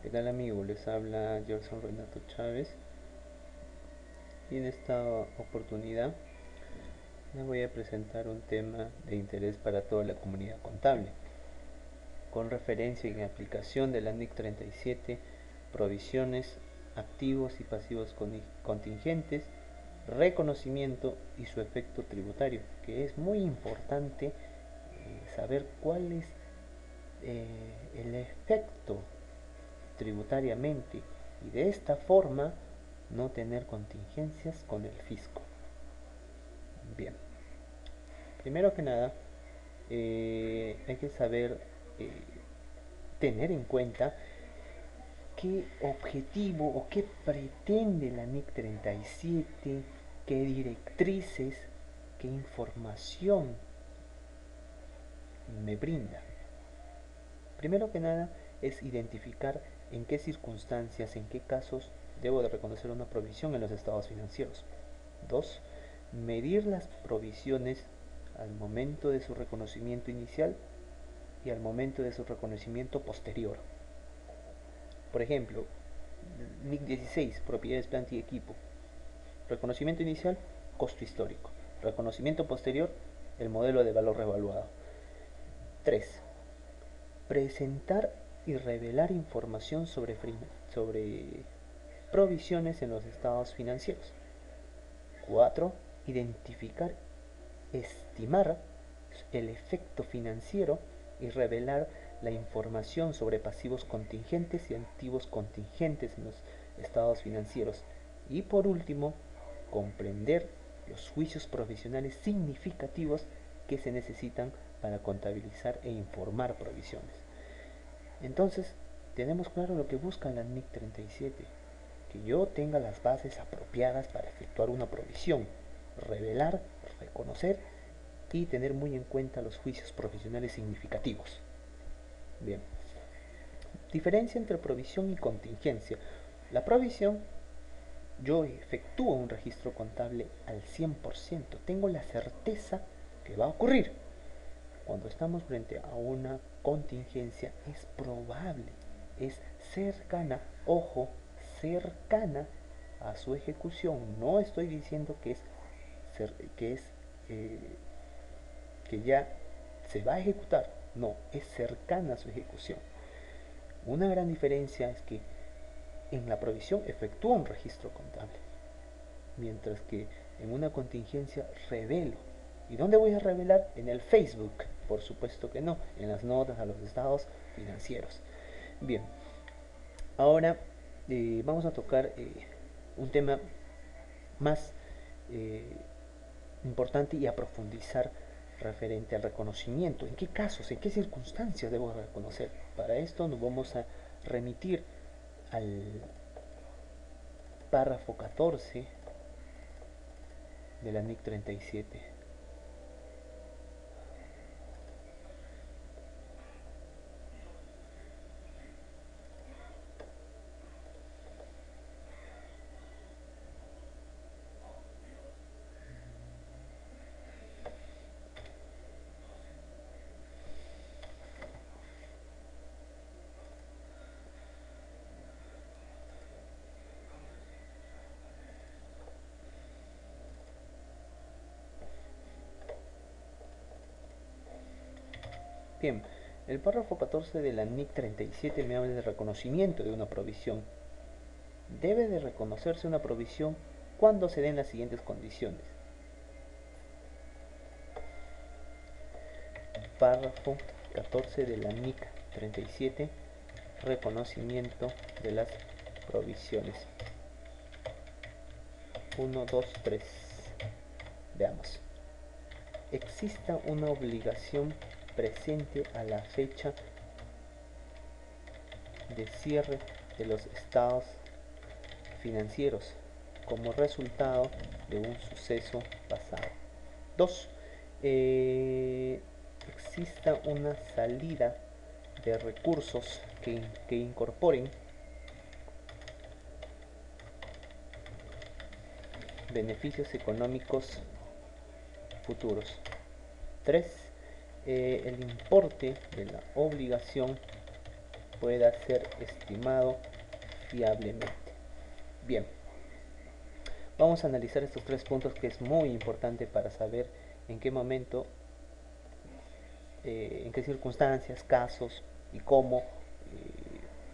¿Qué tal, amigo? Les habla Gerson Renato Chávez y en esta oportunidad les voy a presentar un tema de interés para toda la comunidad contable, con referencia y en aplicación de la NIC 37, provisiones, activos y pasivos contingentes, reconocimiento y su efecto tributario, que es muy importante saber cuál es el efecto tributariamente y de esta forma no tener contingencias con el fisco. Bien, primero que nada hay que saber eh, tener en cuenta qué objetivo o qué pretende la NIC 37, qué directrices, qué información me brinda. Primero que nada es identificar en qué circunstancias, en qué casos debo de reconocer una provisión en los estados financieros. 2. Medir las provisiones al momento de su reconocimiento inicial y al momento de su reconocimiento posterior. Por ejemplo, NIC 16, propiedades, planta y equipo. Reconocimiento inicial, costo histórico. Reconocimiento posterior, el modelo de valor revaluado. 3. Presentar y revelar información sobre provisiones en los estados financieros. 4. Identificar, estimar el efecto financiero y revelar la información sobre pasivos contingentes y activos contingentes en los estados financieros. Y por último, comprender los juicios provisionales significativos que se necesitan para contabilizar e informar provisiones. Entonces, tenemos claro lo que busca la NIC 37, que yo tenga las bases apropiadas para efectuar una provisión, revelar, reconocer y tener muy en cuenta los juicios profesionales significativos. Bien, diferencia entre provisión y contingencia. La provisión, yo efectúo un registro contable al 100%, tengo la certeza que va a ocurrir. Cuando estamos frente a una contingencia es probable, es cercana, ojo, cercana a su ejecución. No estoy diciendo que es eh, que ya se va a ejecutar, no, es cercana a su ejecución. Una gran diferencia es que en la provisión efectúa un registro contable, mientras que en una contingencia revelo. ¿Y dónde voy a revelar? En el Facebook, por supuesto que no, en las notas a los estados financieros. Bien, ahora vamos a tocar un tema más eh, importante y a profundizar referente al reconocimiento. ¿En qué casos, en qué circunstancias debo reconocer? Para esto nos vamos a remitir al párrafo 14 de la NIC 37. Bien, el párrafo 14 de la NIC 37 me habla de reconocimiento de una provisión. Debe de reconocerse una provisión cuando se den las siguientes condiciones. Párrafo 14 de la NIC 37, reconocimiento de las provisiones. 1, 2, 3. Veamos. Exista una obligación presente a la fecha de cierre de los estados financieros como resultado de un suceso pasado. 2. Exista una salida de recursos que incorporen beneficios económicos futuros. 3. El importe de la obligación pueda ser estimado fiablemente. Bien, vamos a analizar estos tres puntos que es muy importante para saber en qué momento, en qué circunstancias, casos y cómo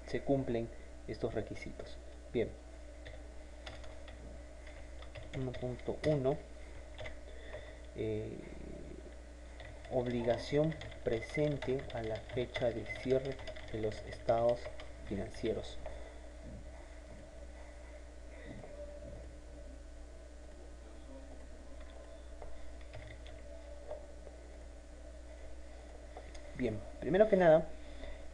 se cumplen estos requisitos. Bien, 1.1, obligación presente a la fecha de cierre de los estados financieros. Bien, primero que nada,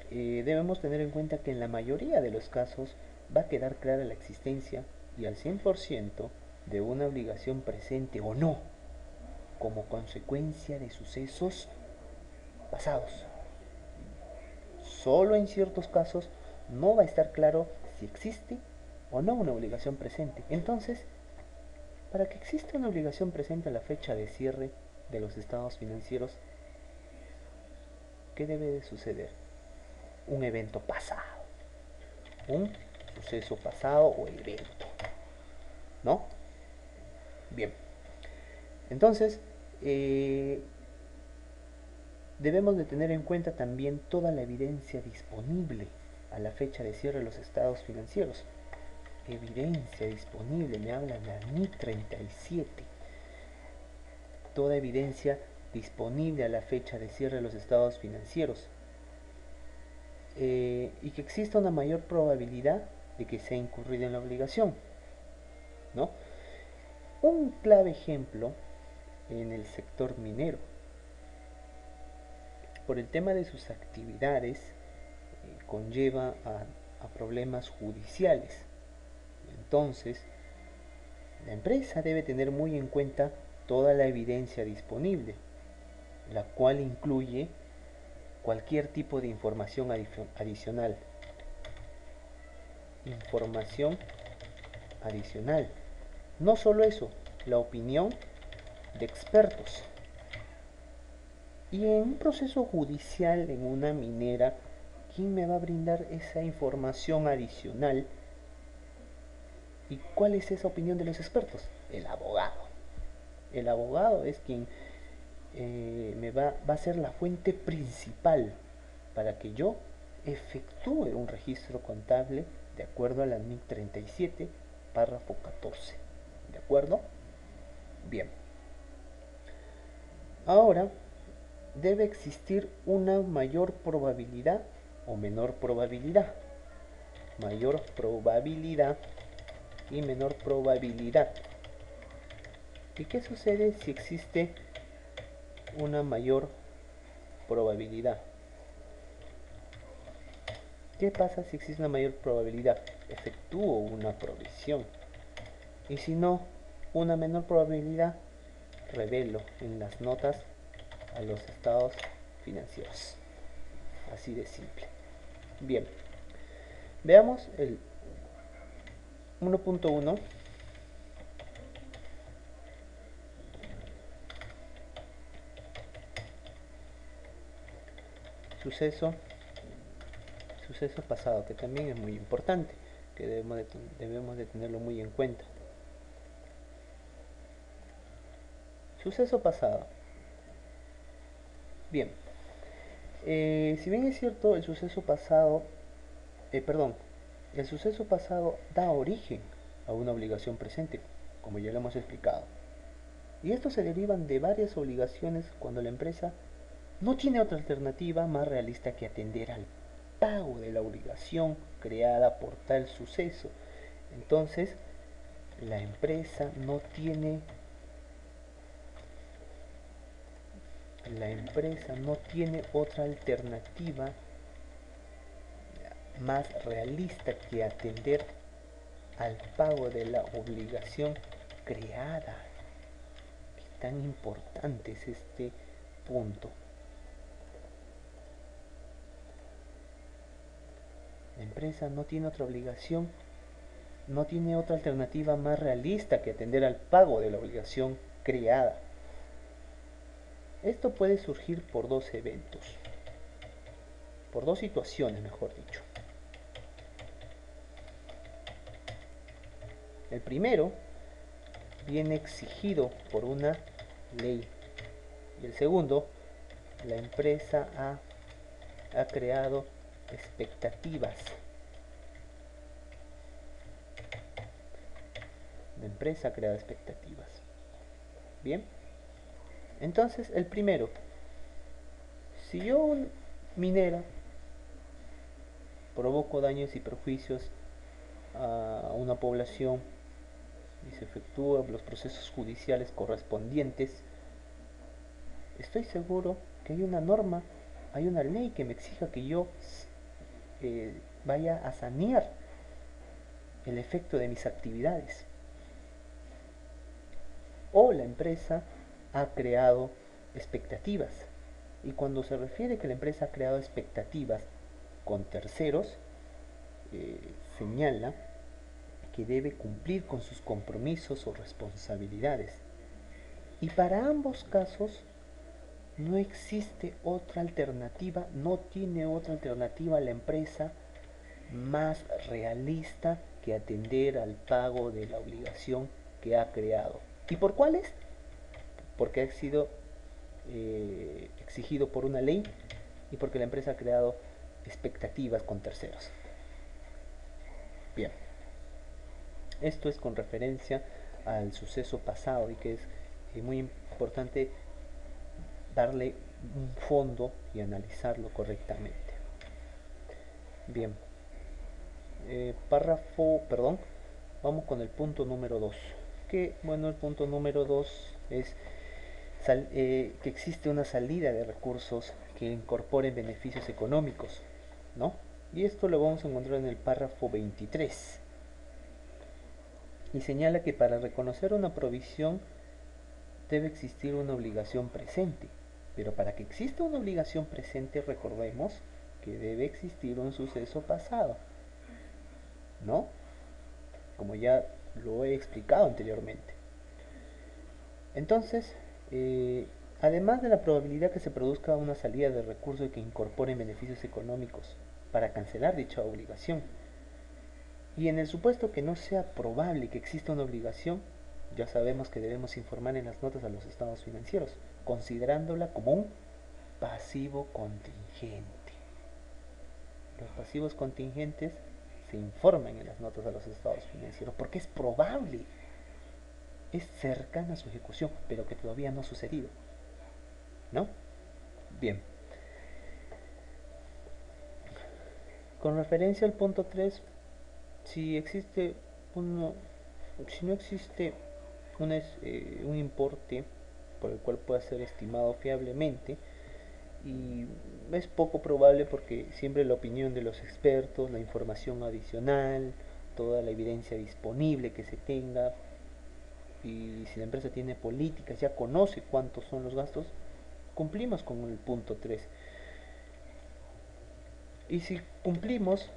debemos tener en cuenta que en la mayoría de los casos va a quedar clara la existencia y al 100% de una obligación presente o no, como consecuencia de sucesos pasados. Solo en ciertos casos no va a estar claro si existe o no una obligación presente. Entonces, para que exista una obligación presente a la fecha de cierre de los estados financieros, ¿qué debe de suceder? Un evento pasado, un suceso pasado o evento, ¿no? Bien, entonces debemos de tener en cuenta también toda la evidencia disponible a la fecha de cierre de los estados financieros. Evidencia disponible, me habla la NIC 37. Toda evidencia disponible a la fecha de cierre de los estados financieros. Y que exista una mayor probabilidad de que sea incurrido en la obligación, ¿no? Un clave ejemplo en el sector minero. Por el tema de sus actividades, conlleva a problemas judiciales. Entonces, la empresa debe tener muy en cuenta toda la evidencia disponible, la cual incluye cualquier tipo de información adicional. Información adicional. No solo eso, la opinión de expertos. Y en un proceso judicial, en una minera, ¿quién me va a brindar esa información adicional? ¿Y cuál es esa opinión de los expertos? El abogado. El abogado es quien va a ser la fuente principal para que yo efectúe un registro contable de acuerdo a la NIC 37, párrafo 14. ¿De acuerdo? Bien. Ahora, debe existir una mayor probabilidad o menor probabilidad. Mayor probabilidad y menor probabilidad. ¿Y qué sucede si existe una mayor probabilidad? ¿Qué pasa si existe una mayor probabilidad? Efectúo una provisión. Y si no, una menor probabilidad, revelo en las notas a los estados financieros. Así de simple. Bien, veamos el 1.1. Suceso pasado, que también es muy importante, que debemos de tenerlo muy en cuenta. Suceso pasado. Bien, si bien es cierto, el suceso pasado da origen a una obligación presente, como ya lo hemos explicado. Y estos se derivan de varias obligaciones cuando la empresa no tiene otra alternativa más realista que atender al pago de la obligación creada por tal suceso. Entonces, la empresa no tiene otra alternativa más realista que atender al pago de la obligación creada. Qué tan importante es este punto. La empresa no tiene otra obligación, no tiene otra alternativa más realista que atender al pago de la obligación creada. Esto puede surgir por dos eventos. por dos situaciones, mejor dicho. El primero viene exigido por una ley y el segundo, la empresa ha creado expectativas. La empresa ha creado expectativas. Bien, entonces el primero, si yo minera provoco daños y perjuicios a una población y se efectúan los procesos judiciales correspondientes, estoy seguro que hay una norma, hay una ley que me exija que yo vaya a sanear el efecto de mis actividades. O la empresa ha creado expectativas. Y cuando se refiere que la empresa ha creado expectativas con terceros, señala que debe cumplir con sus compromisos o responsabilidades. Y para ambos casos no existe otra alternativa, no tiene otra alternativa la empresa más realista que atender al pago de la obligación que ha creado. ¿Y por cuáles? Porque ha sido exigido por una ley y porque la empresa ha creado expectativas con terceros. Bien, esto es con referencia al suceso pasado y que es muy importante darle un fondo y analizarlo correctamente. Bien, vamos con el punto número 2. Que bueno, el punto número 2 es que existe una salida de recursos que incorporen beneficios económicos, ¿no? Y esto lo vamos a encontrar en el párrafo 23. Y señala que para reconocer una provisión debe existir una obligación presente. Pero para que exista una obligación presente, recordemos que debe existir un suceso pasado, ¿no? Como ya lo he explicado anteriormente. Entonces, además de la probabilidad que se produzca una salida de recursos que incorporen beneficios económicos para cancelar dicha obligación, y en el supuesto que no sea probable que exista una obligación, ya sabemos que debemos informar en las notas a los estados financieros, considerándola como un pasivo contingente. Los pasivos contingentes se informan en las notas a los estados financieros porque es probable, es cercana a su ejecución, pero que todavía no ha sucedido, ¿no? Bien. Con referencia al punto 3, si existe si no existe un importe por el cual pueda ser estimado fiablemente, y es poco probable porque siempre la opinión de los expertos, la información adicional, toda la evidencia disponible que se tenga, y si la empresa tiene políticas, ya conoce cuántos son los gastos, cumplimos con el punto 3. Y si cumplimos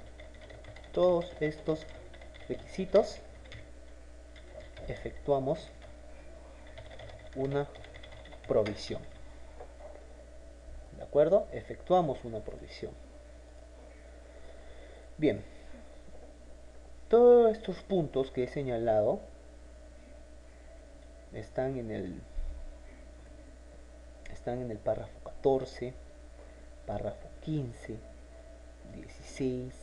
todos estos requisitos, efectuamos una provisión. ¿De acuerdo? Efectuamos una provisión. Bien, todos estos puntos que he señalado están en el párrafo 14, párrafo 15, 16,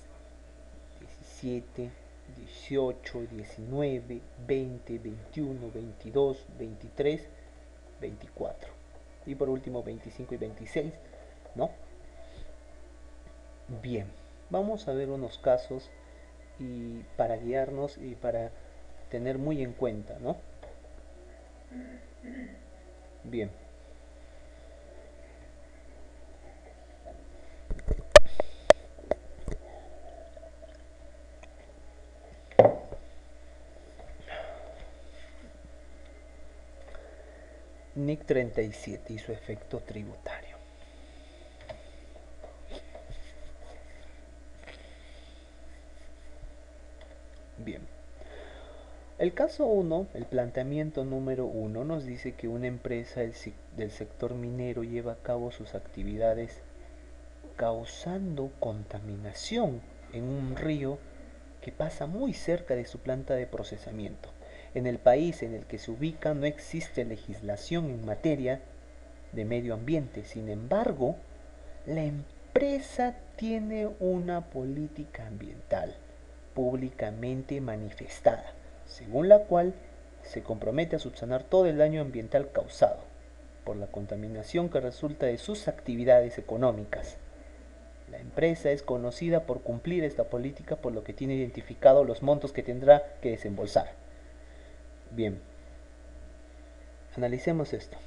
17, 18, 19, 20, 21, 22, 23, 24 y por último 25 y 26, ¿no? Bien, vamos a ver unos casos y para guiarnos y para tener muy en cuenta, ¿no? Bien. NIC 37 y su efecto tributario. Bien. El caso 1, el planteamiento número 1, nos dice que una empresa del sector minero lleva a cabo sus actividades causando contaminación en un río que pasa muy cerca de su planta de procesamiento. En el país en el que se ubica no existe legislación en materia de medio ambiente. Sin embargo, la empresa tiene una política ambiental públicamente manifestada, según la cual se compromete a subsanar todo el daño ambiental causado por la contaminación que resulta de sus actividades económicas. La empresa es conocida por cumplir esta política, por lo que tiene identificado los montos que tendrá que desembolsar. Bien, analicemos esto.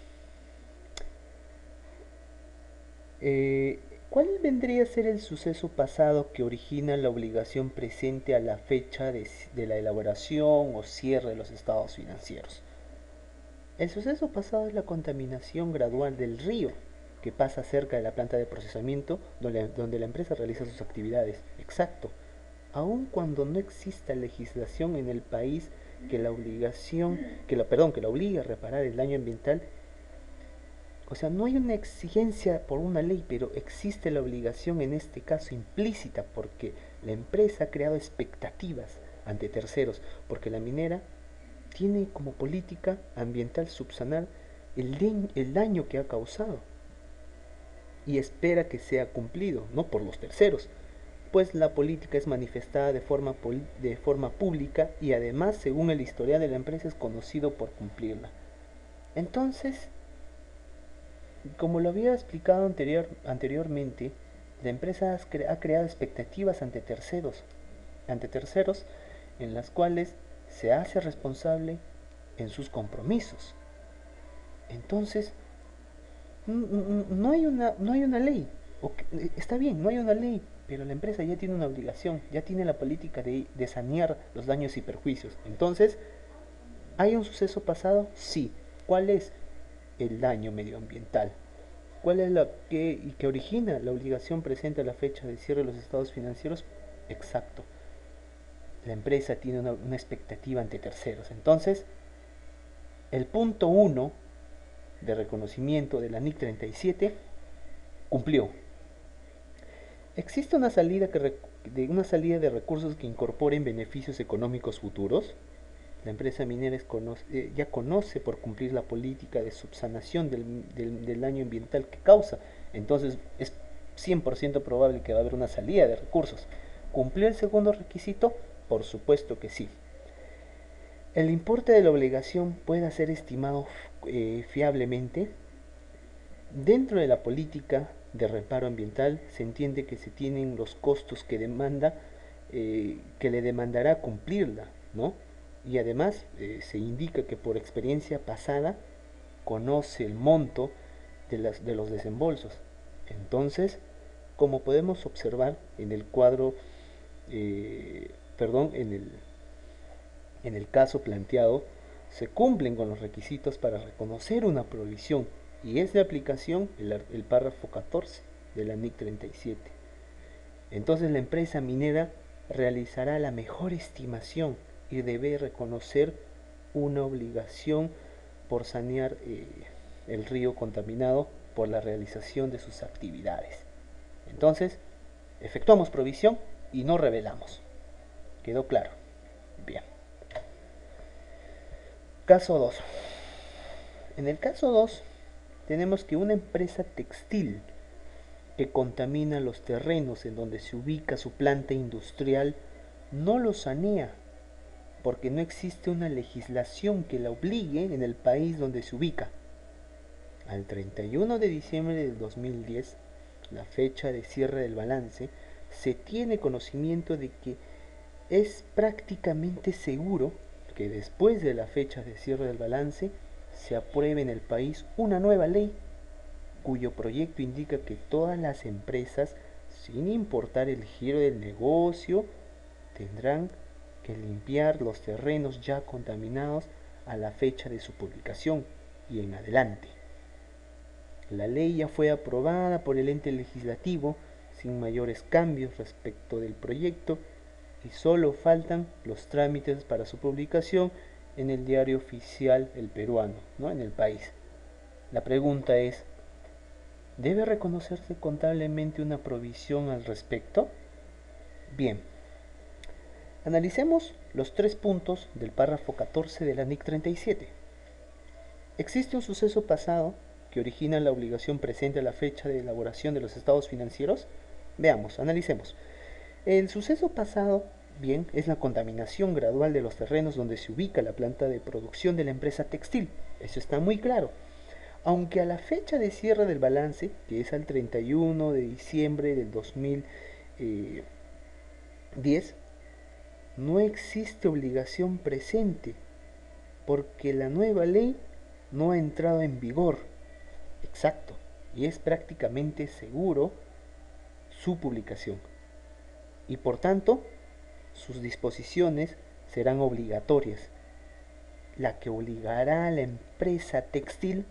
¿Cuál vendría a ser el suceso pasado que origina la obligación presente a la fecha de la elaboración o cierre de los estados financieros? El suceso pasado es la contaminación gradual del río que pasa cerca de la planta de procesamiento donde la empresa realiza sus actividades. Exacto. Aun cuando no exista legislación en el país que la obligue a reparar el daño ambiental, o sea, no hay una exigencia por una ley, pero existe la obligación en este caso implícita porque la empresa ha creado expectativas ante terceros, porque la minera tiene como política ambiental subsanar el daño que ha causado y espera que sea cumplido, no por los terceros, pues la política es manifestada de forma pública y además, según el historial de la empresa, es conocido por cumplirla. Entonces, como lo había explicado anteriormente, la empresa ha creado expectativas ante terceros en las cuales se hace responsable en sus compromisos. Entonces, no hay una ley. Está bien, no hay una ley, pero la empresa ya tiene una obligación, ya tiene la política de sanear los daños y perjuicios. Entonces, ¿hay un suceso pasado? Sí. ¿Cuál es? El daño medioambiental. ¿Cuál es que origina la obligación presente a la fecha de cierre de los estados financieros? Exacto. La empresa tiene una expectativa ante terceros. Entonces, el punto 1 de reconocimiento de la NIC 37 cumplió. ¿Existe una salida de recursos que incorporen beneficios económicos futuros? La empresa minera ya conoce por cumplir la política de subsanación del daño ambiental que causa. Entonces es 100% probable que va a haber una salida de recursos. ¿Cumplió el segundo requisito? Por supuesto que sí. El importe de la obligación puede ser estimado fiablemente. Dentro de la política de reparo ambiental se entiende que se tienen los costos que le demandará cumplirla, ¿no? Y además se indica que por experiencia pasada conoce el monto de los desembolsos. Entonces, como podemos observar en el cuadro, en el caso planteado, se cumplen con los requisitos para reconocer una provisión y es de aplicación el párrafo 14 de la NIC 37. Entonces la empresa minera realizará la mejor estimación y debe reconocer una obligación por sanear el río contaminado por la realización de sus actividades. Entonces, efectuamos provisión y no revelamos. ¿Quedó claro? Bien. Caso 2. En el caso 2, tenemos que una empresa textil que contamina los terrenos en donde se ubica su planta industrial no lo sanea porque no existe una legislación que la obligue en el país donde se ubica. Al 31 de diciembre del 2010, la fecha de cierre del balance, se tiene conocimiento de que es prácticamente seguro que después de la fecha de cierre del balance se apruebe en el país una nueva ley cuyo proyecto indica que todas las empresas, sin importar el giro del negocio, tendrán que limpiar los terrenos ya contaminados a la fecha de su publicación y en adelante. La ley ya fue aprobada por el ente legislativo sin mayores cambios respecto del proyecto y solo faltan los trámites para su publicación en el diario oficial El Peruano, ¿no? En el país. La pregunta es, ¿Debe reconocerse contablemente una provisión al respecto? Bien, analicemos los 3 puntos del párrafo 14 de la NIC 37. ¿Existe un suceso pasado que origina la obligación presente a la fecha de elaboración de los estados financieros? Veamos, analicemos. El suceso pasado, bien, es la contaminación gradual de los terrenos donde se ubica la planta de producción de la empresa textil. Eso está muy claro. Aunque a la fecha de cierre del balance, que es al 31 de diciembre del 2010, no existe obligación presente, porque la nueva ley no ha entrado en vigor. Exacto. Y es prácticamente seguro su publicación. Y por tanto, sus disposiciones serán obligatorias, la que obligará a la empresa textil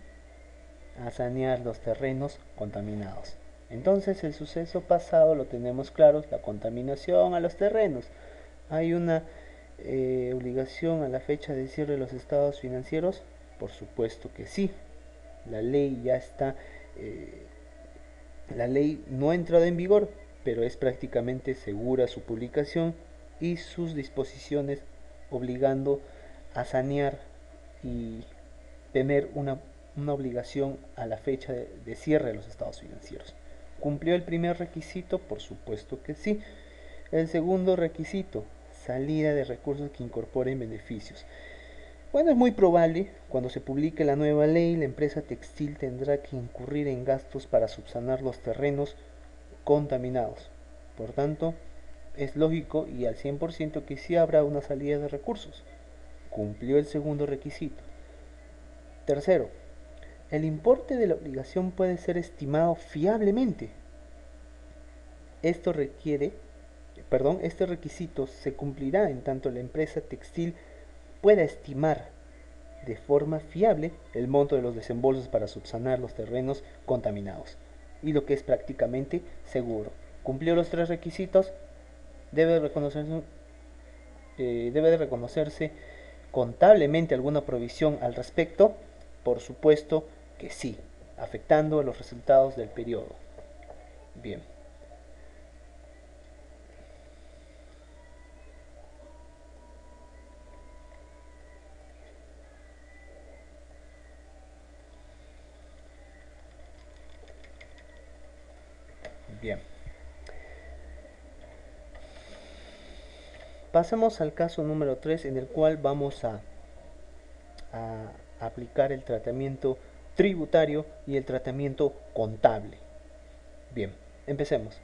a sanear los terrenos contaminados. Entonces el suceso pasado lo tenemos claro, la contaminación a los terrenos. ¿Hay una obligación a la fecha de cierre de los estados financieros? Por supuesto que sí. La ley ya está, la ley no ha entrado en vigor, pero es prácticamente segura su publicación y sus disposiciones obligando a sanear y tener una obligación a la fecha de cierre de los estados financieros. ¿Cumplió el primer requisito? Por supuesto que sí. El segundo requisito, salida de recursos que incorporen beneficios. Bueno, es muy probable, cuando se publique la nueva ley, la empresa textil tendrá que incurrir en gastos para subsanar los terrenos contaminados. Por tanto, es lógico y al 100% que sí habrá una salida de recursos. Cumplió el segundo requisito. Tercero, el importe de la obligación puede ser estimado fiablemente. Este requisito se cumplirá en tanto la empresa textil pueda estimar de forma fiable el monto de los desembolsos para subsanar los terrenos contaminados, y lo que es prácticamente seguro. Cumplió los 3 requisitos, debe de reconocerse contablemente alguna provisión al respecto. Por supuesto que sí, afectando a los resultados del periodo. Bien. Bien. Pasemos al caso número 3, en el cual vamos a aplicar el tratamiento tributario y el tratamiento contable. Bien, empecemos.